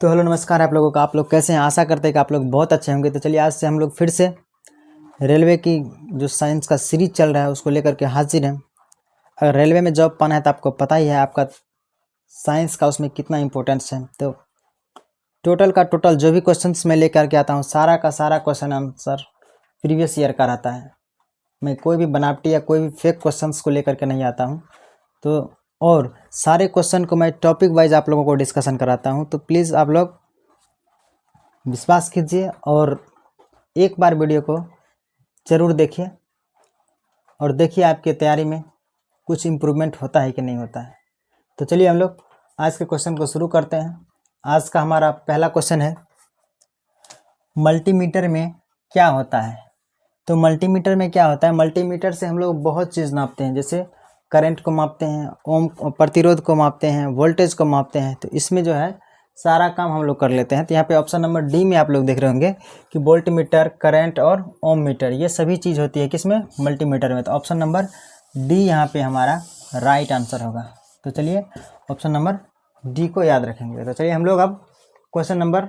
तो हेलो नमस्कार आप लोगों का। आप लोग कैसे हैं? आशा करते हैं कि आप लोग बहुत अच्छे होंगे। तो चलिए आज से हम लोग फिर से रेलवे की जो साइंस का सीरीज चल रहा है उसको लेकर के हाजिर हैं। अगर रेलवे में जॉब पाना है तो आपको पता ही है आपका साइंस का उसमें कितना इम्पोर्टेंस है। तो टोटल का टोटल जो भी क्वेश्चंस मैं लेकर के आता हूँ सारा का सारा क्वेश्चन आंसर प्रीवियस ईयर का रहता है। मैं कोई भी बनावटी या कोई भी फेक क्वेश्चंस को लेकर के नहीं आता हूँ। तो और सारे क्वेश्चन को मैं टॉपिक वाइज आप लोगों को डिस्कशन कराता हूँ। तो प्लीज़ आप लोग विश्वास कीजिए और एक बार वीडियो को ज़रूर देखिए और देखिए आपकी तैयारी में कुछ इम्प्रूवमेंट होता है कि नहीं होता है। तो चलिए हम लोग आज के क्वेश्चन को शुरू करते हैं। आज का हमारा पहला क्वेश्चन है, मल्टीमीटर में क्या होता है। तो मल्टीमीटर में क्या होता है? मल्टीमीटर से हम लोग बहुत चीज़ नापते हैं, जैसे करंट को मापते हैं, ओम प्रतिरोध को मापते हैं, वोल्टेज को मापते हैं। तो इसमें जो है सारा काम हम लोग कर लेते हैं। तो यहाँ पे ऑप्शन नंबर डी में आप लोग देख रहे होंगे कि वोल्ट मीटर, करंट और ओम मीटर ये सभी चीज़ होती है किसमें? मल्टीमीटर में। तो ऑप्शन नंबर डी यहाँ पे हमारा राइट आंसर होगा। तो चलिए ऑप्शन नंबर डी को याद रखेंगे। तो चलिए हम लोग अब क्वेश्चन नंबर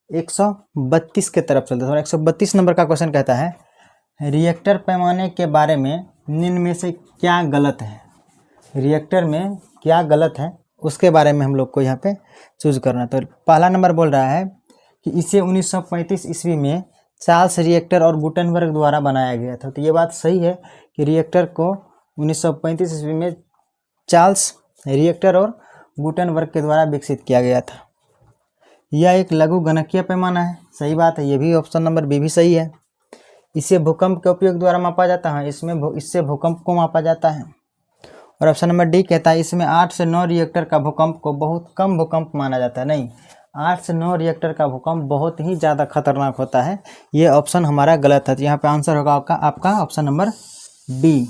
132 के तरफ चलते हैं। 132 नंबर का क्वेश्चन कहता है, रिएक्टर पैमाने के बारे में निम्न में से क्या गलत है। रिएक्टर में क्या गलत है उसके बारे में हम लोग को यहाँ पे चूज करना है। तो पहला नंबर बोल रहा है कि इसे 1935 ईस्वी में चार्ल्स रिएक्टर और गुटेनबर्ग द्वारा बनाया गया था। तो ये बात सही है कि रिएक्टर को 1935 ईस्वी में चार्ल्स रिएक्टर और गुटेनबर्ग के द्वारा विकसित किया गया था। यह एक लघु गणकीय पैमाना है, सही बात है। ये भी ऑप्शन नंबर बी भी सही है। इसे भूकंप के उपयोग द्वारा मापा जाता है, इससे भूकंप को मापा जाता है। और ऑप्शन नंबर डी कहता है इसमें 8 से 9 रिएक्टर का भूकंप को बहुत कम भूकंप माना जाता है। नहीं, 8 से 9 रिएक्टर का भूकंप बहुत ही ज़्यादा खतरनाक होता है। ये ऑप्शन हमारा गलत है। तो यहाँ पे आंसर होगा आपका ऑप्शन नंबर बी।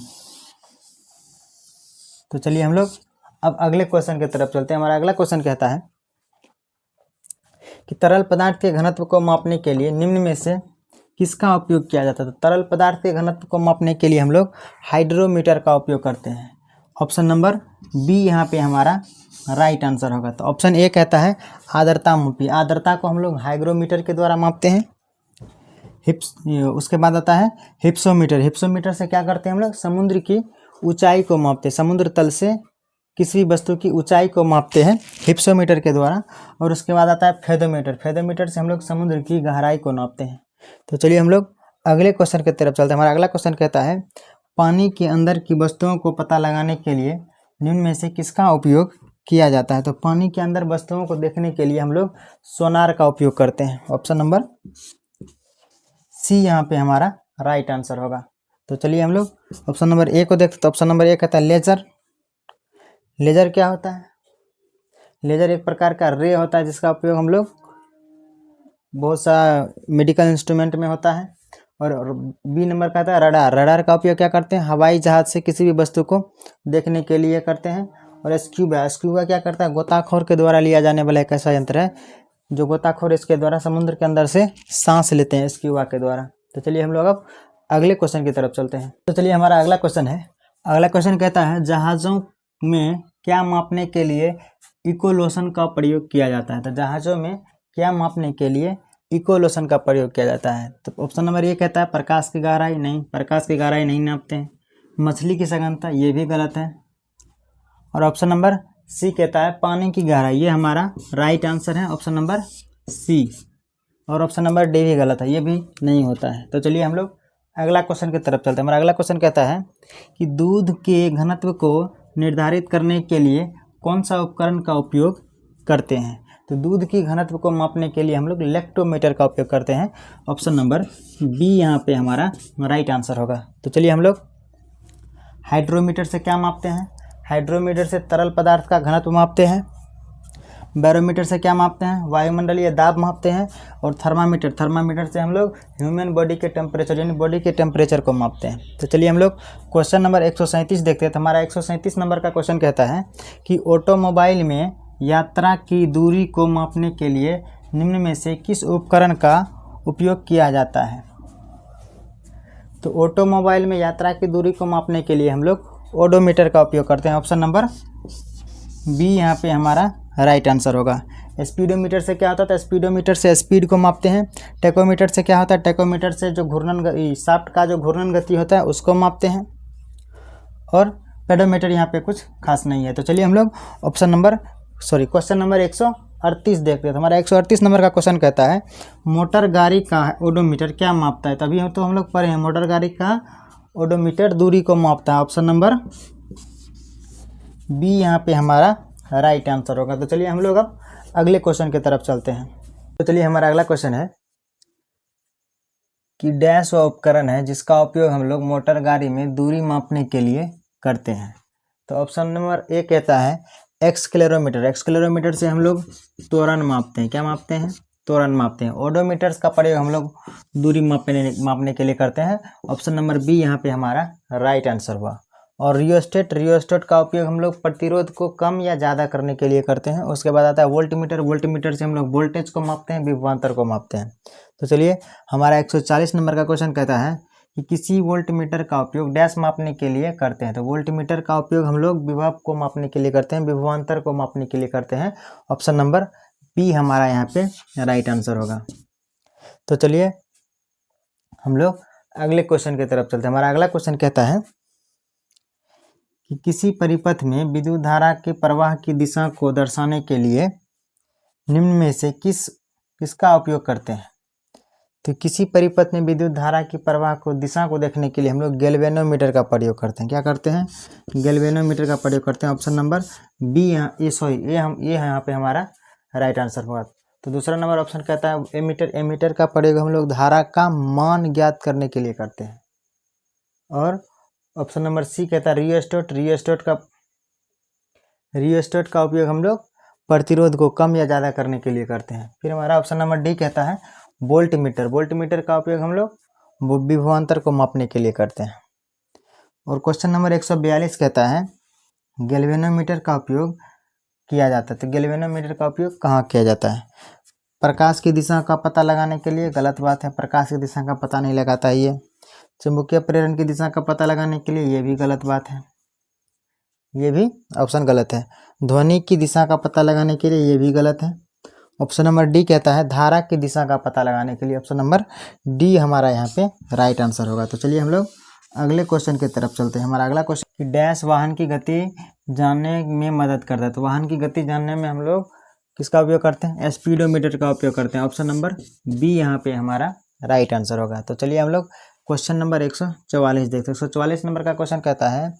तो चलिए हम लोग अब अगले क्वेश्चन की तरफ चलते हैं। हमारा अगला क्वेश्चन कहता है कि तरल पदार्थ के घनत्व को मापने के लिए निम्न में से किसका उपयोग किया जाता है। तो तरल पदार्थ के घनत्व को मापने के लिए हम लोग हाइड्रोमीटर का उपयोग करते हैं। ऑप्शन नंबर बी यहाँ पे हमारा राइट आंसर होगा। तो ऑप्शन ए कहता है आर्द्रता मापी। आर्द्रता को हम लोग हाइग्रोमीटर के द्वारा मापते हैं। उसके बाद आता है हिप्सोमीटर। हिप्सोमीटर से क्या करते हैं हम लोग? समुद्र की ऊंचाई को मापते हैं। समुद्र तल से किसी वस्तु की ऊंचाई को मापते हैं हिप्सोमीटर के द्वारा। और उसके बाद आता है फेदोमीटर। फेदोमीटर से हम लोग समुद्र की गहराई को नापते हैं। तो चलिए हम लोग अगले क्वेश्चन की तरफ चलते हैं। हमारा अगला क्वेश्चन कहता है, पानी के अंदर की वस्तुओं को पता लगाने के लिए निम्न में से किसका उपयोग किया जाता है। तो पानी के अंदर वस्तुओं को देखने के लिए हम लोग सोनार का उपयोग करते हैं। ऑप्शन नंबर सी यहाँ पे हमारा राइट आंसर होगा। तो चलिए हम लोग ऑप्शन नंबर ए को देखते हैं। तो ऑप्शन नंबर ए कहता है लेजर। लेजर क्या होता है? लेजर एक प्रकार का रे होता है जिसका उपयोग हम लोग बहुत सा मेडिकल इंस्ट्रूमेंट में होता है। और बी नंबर कहता है रडार। रडार का उपयोग क्या करते हैं? हवाई जहाज से किसी भी वस्तु को देखने के लिए करते हैं। और स्क्यूबा, स्क्यूबा क्या करता है? गोताखोर के द्वारा लिया जाने वाला एक ऐसा यंत्र है जो गोताखोर इसके द्वारा समुद्र के अंदर से सांस लेते हैं स्क्यूबा के द्वारा। तो चलिए हम लोग अब अगले क्वेश्चन की तरफ चलते हैं। तो चलिए हमारा अगला क्वेश्चन है, अगला क्वेश्चन कहता है जहाज़ों में क्या मापने के लिए इकोलोशन का प्रयोग किया जाता है। तो जहाज़ों में क्या मापने के लिए इकोलोशन का प्रयोग किया जाता है। तो ऑप्शन नंबर ये कहता है प्रकाश की गहराई। नहीं, प्रकाश की गहराई नहीं नापते हैं। मछली की सघनता, ये भी गलत है। और ऑप्शन नंबर सी कहता है पानी की गहराई। ये हमारा राइट आंसर है, ऑप्शन नंबर सी। और ऑप्शन नंबर डी भी गलत है, ये भी नहीं होता है। तो चलिए हम लोग अगला क्वेश्चन की तरफ चलते हैं। हमारा अगला क्वेश्चन कहता है कि दूध के घनत्व को निर्धारित करने के लिए कौन सा उपकरण का उपयोग करते हैं। तो दूध की घनत्व को मापने के लिए हम लोग लैक्टोमीटर का उपयोग करते हैं। ऑप्शन नंबर बी यहाँ पे हमारा राइट आंसर होगा। तो चलिए हम लोग हाइड्रोमीटर से क्या मापते हैं? हाइड्रोमीटर से तरल पदार्थ का घनत्व मापते हैं। बैरोमीटर से क्या मापते हैं? वायुमंडलीय दाब मापते हैं। और थर्मामीटर, थर्मामीटर से हम लोग ह्यूमन बॉडी के टेम्परेचर यानी बॉडी के टेम्परेचर को मापते हैं। तो चलिए हम लोग क्वेश्चन नंबर 137 देखते हैं। तो हमारा 137 नंबर का क्वेश्चन कहता है कि ऑटोमोबाइल में यात्रा की दूरी को मापने के लिए निम्न में से किस उपकरण का उपयोग किया जाता है। तो ऑटोमोबाइल में यात्रा की दूरी को मापने के लिए हम लोग ओडोमीटर का उपयोग करते हैं। ऑप्शन नंबर बी यहाँ पे हमारा राइट आंसर होगा। स्पीडोमीटर से क्या होता है? स्पीडोमीटर से स्पीड को मापते हैं। टेकोमीटर से क्या होता है? टेकोमीटर से जो घूर्णन शाफ्ट का जो घूर्णन गति होता है उसको मापते हैं। और पेडोमीटर यहाँ पे कुछ खास नहीं है। तो चलिए हम लोग क्वेश्चन नंबर 138 देखते हैं। तो हमारा 138 नंबर का क्वेश्चन कहता है मोटर गाड़ी का ओडोमीटर क्या मापता है? तभी तो हम लोग पढ़े हैं मोटर गाड़ी का ओडोमीटर दूरी को मापता है। ऑप्शन नंबर बी यहाँ पे हमारा राइट आंसर होगा। तो चलिए हम लोग अब अगले क्वेश्चन की तरफ चलते हैं। तो चलिए हमारा अगला क्वेश्चन है कि डैश वह उपकरण है जिसका उपयोग हम लोग मोटर गाड़ी में दूरी मापने के लिए करते हैं। तो ऑप्शन नंबर ए कहता है एक्सक्लेरोमीटर। एक्सक्लेरोमीटर से हम लोग त्वरण मापते हैं। क्या मापते हैं? त्वरण मापते हैं। ओडोमीटर्स का प्रयोग हम लोग दूरी मापने के लिए करते हैं। ऑप्शन नंबर बी यहाँ पे हमारा राइट आंसर हुआ। और रियोस्टेट का उपयोग हम लोग प्रतिरोध को कम या ज़्यादा करने के लिए करते हैं। उसके बाद आता है वोल्टमीटर। वोल्टमीटर से हम लोग वोल्टेज को मापते हैं, विभवांतर को मापते हैं। तो चलिए हमारा 140 नंबर का क्वेश्चन कहता है कि किसी वोल्टमीटर का उपयोग डैश मापने के लिए करते हैं। तो वोल्टमीटर का उपयोग हम लोग विभव को मापने के लिए करते हैं, विभवांतर को मापने के लिए करते हैं। ऑप्शन नंबर बी हमारा यहाँ पे राइट आंसर होगा। तो चलिए हम लोग अगले क्वेश्चन की तरफ चलते हैं। हमारा अगला क्वेश्चन कहता है कि किसी परिपथ में विद्युत धारा के प्रवाह की दिशा को दर्शाने के लिए निम्न में से किसका उपयोग करते हैं? तो किसी परिपथ में विद्युत धारा की प्रवाह को दिशा को देखने के लिए हम लोग गैल्वेनोमीटर का प्रयोग करते हैं। क्या करते हैं? गैल्वेनोमीटर का प्रयोग करते हैं। ऑप्शन नंबर बी ये यहाँ पे हमारा राइट आंसर होगा। तो दूसरा नंबर ऑप्शन कहता है एमीटर का प्रयोग हम लोग धारा का मान ज्ञात करने के लिए करते हैं। और ऑप्शन नंबर सी कहता है रियोस्टेट का उपयोग हम लोग प्रतिरोध को कम या ज़्यादा करने के लिए करते हैं। फिर हमारा ऑप्शन नंबर डी कहता है वोल्टमीटर का उपयोग हम लोग विभवांतर को मापने के लिए करते हैं। और क्वेश्चन नंबर 142 कहता है गैल्वेनोमीटर का उपयोग किया जाता है। तो गैल्वेनोमीटर का उपयोग कहाँ किया जाता है? प्रकाश की दिशा का पता लगाने के लिए। गलत बात है, प्रकाश की दिशा का पता नहीं लगाता है ये। चुंबकीय प्रेरण की दिशा का पता लगाने के लिए, ये भी गलत बात है, ये भी ऑप्शन गलत है। ध्वनि की दिशा का पता लगाने के लिए, ये भी गलत है। ऑप्शन नंबर डी कहता है धारा की दिशा का पता लगाने के लिए। ऑप्शन नंबर डी हमारा यहाँ पे राइट आंसर होगा। तो चलिए हम लोग अगले क्वेश्चन की तरफ चलते हैं। हमारा अगला क्वेश्चन कि डैश वाहन की गति जानने में मदद करता है। तो वाहन की गति जानने में हम लोग किसका उपयोग करते हैं? स्पीडोमीटर का उपयोग करते हैं। ऑप्शन नंबर बी यहाँ पे हमारा राइट आंसर होगा। तो चलिए हम लोग क्वेश्चन नंबर 144 देखते हैं। 144 नंबर का क्वेश्चन कहता है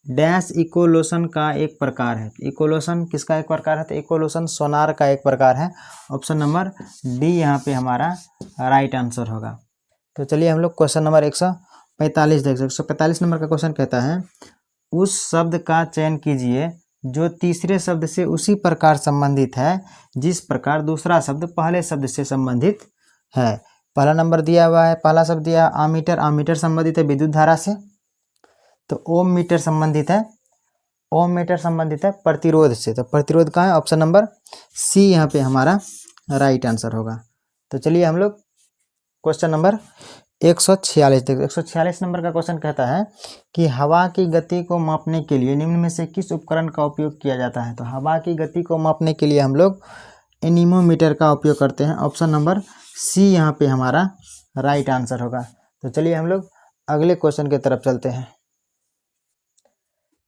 डैश इकोलोशन का एक प्रकार है। इकोलोशन किसका एक प्रकार है? तो इकोलोशन सोनार का एक प्रकार है। ऑप्शन नंबर डी यहाँ पे हमारा राइट आंसर होगा। तो चलिए हम लोग क्वेश्चन नंबर 145 देखते हैं। 145 नंबर का क्वेश्चन कहता है उस शब्द का चयन कीजिए जो तीसरे शब्द से उसी प्रकार संबंधित है जिस प्रकार दूसरा शब्द पहले शब्द से संबंधित है। पहला नंबर दिया हुआ है, पहला शब्द दिया आमीटर। आमीटर संबंधित है विद्युत धारा से। तो ओम मीटर संबंधित है प्रतिरोध से। तो प्रतिरोध का है ऑप्शन नंबर सी यहाँ पे हमारा राइट आंसर होगा। तो चलिए हम लोग क्वेश्चन नंबर 146 देखते हैं। 146 नंबर का क्वेश्चन कहता है कि हवा की गति को मापने के लिए निम्न में से किस उपकरण का उपयोग किया जाता है? तो हवा की गति को मापने के लिए हम लोग एनीमोमीटर का उपयोग करते हैं। ऑप्शन नंबर सी यहाँ पे हमारा राइट आंसर होगा। तो चलिए हम लोग अगले क्वेश्चन की तरफ चलते हैं।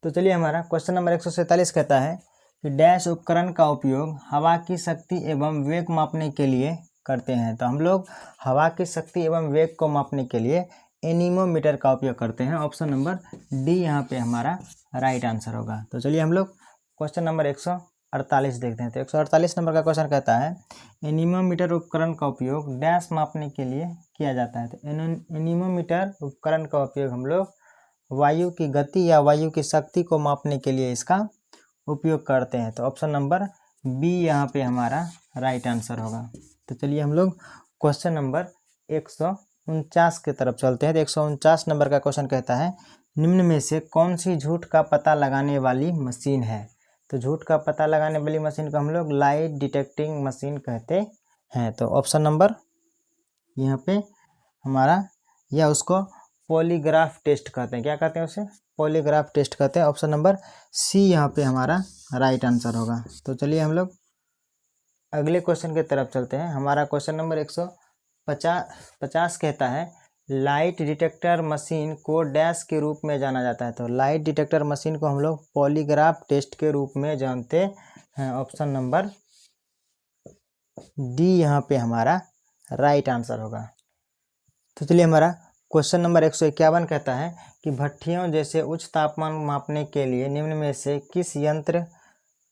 तो चलिए हमारा क्वेश्चन नंबर 147 कहता है कि डैश उपकरण का उपयोग हवा की शक्ति एवं वेग मापने के लिए करते हैं। तो हम लोग हवा की शक्ति एवं वेग को मापने के लिए एनीमोमीटर का उपयोग करते हैं। ऑप्शन नंबर डी यहाँ पे हमारा राइट आंसर होगा। तो चलिए हम लोग क्वेश्चन नंबर 148 देखते हैं। तो 148 नंबर का क्वेश्चन कहता है एनीमोमीटर उपकरण का उपयोग डैश मापने के लिए किया जाता है। तो एनीमोमीटर उपकरण का उपयोग हम लोग वायु की गति या वायु की शक्ति को मापने के लिए इसका उपयोग करते हैं। तो ऑप्शन नंबर बी यहाँ पे हमारा राइट आंसर होगा। तो चलिए हम लोग क्वेश्चन नंबर 149 की तरफ चलते हैं। तो 149 नंबर का क्वेश्चन कहता है निम्न में से कौन सी झूठ का पता लगाने वाली मशीन है? तो झूठ का पता लगाने वाली मशीन को हम लोग लाइट डिटेक्टिंग मशीन कहते हैं। तो ऑप्शन नंबर यहाँ पे हमारा, या उसको पॉलीग्राफ टेस्ट कहते हैं। क्या कहते हैं उसे? पॉलीग्राफ टेस्ट कहते हैं। ऑप्शन नंबर सी यहाँ पे हमारा राइट आंसर होगा। तो चलिए हम लोग अगले क्वेश्चन की तरफ चलते हैं। हमारा क्वेश्चन नंबर 150 कहता है लाइट डिटेक्टर मशीन को डैश के रूप में जाना जाता है। तो लाइट डिटेक्टर मशीन को हम लोग पॉलीग्राफ टेस्ट के रूप में जानते हैं। ऑप्शन नंबर डी यहाँ पे हमारा राइट आंसर होगा। तो चलिए हमारा क्वेश्चन नंबर 151 कहता है कि भट्ठियों जैसे उच्च तापमान मापने के लिए निम्न में से किस यंत्र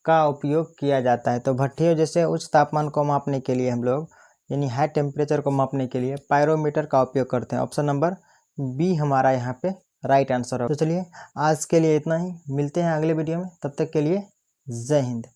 का उपयोग किया जाता है। तो भट्ठियों जैसे उच्च तापमान को मापने के लिए हम लोग यानी हाई टेम्परेचर को मापने के लिए पायरोमीटर का उपयोग करते हैं। ऑप्शन नंबर बी हमारा यहाँ पे राइट आंसर होगा। तो चलिए आज के लिए इतना ही, मिलते हैं अगले वीडियो में, तब तक के लिए जय हिंद।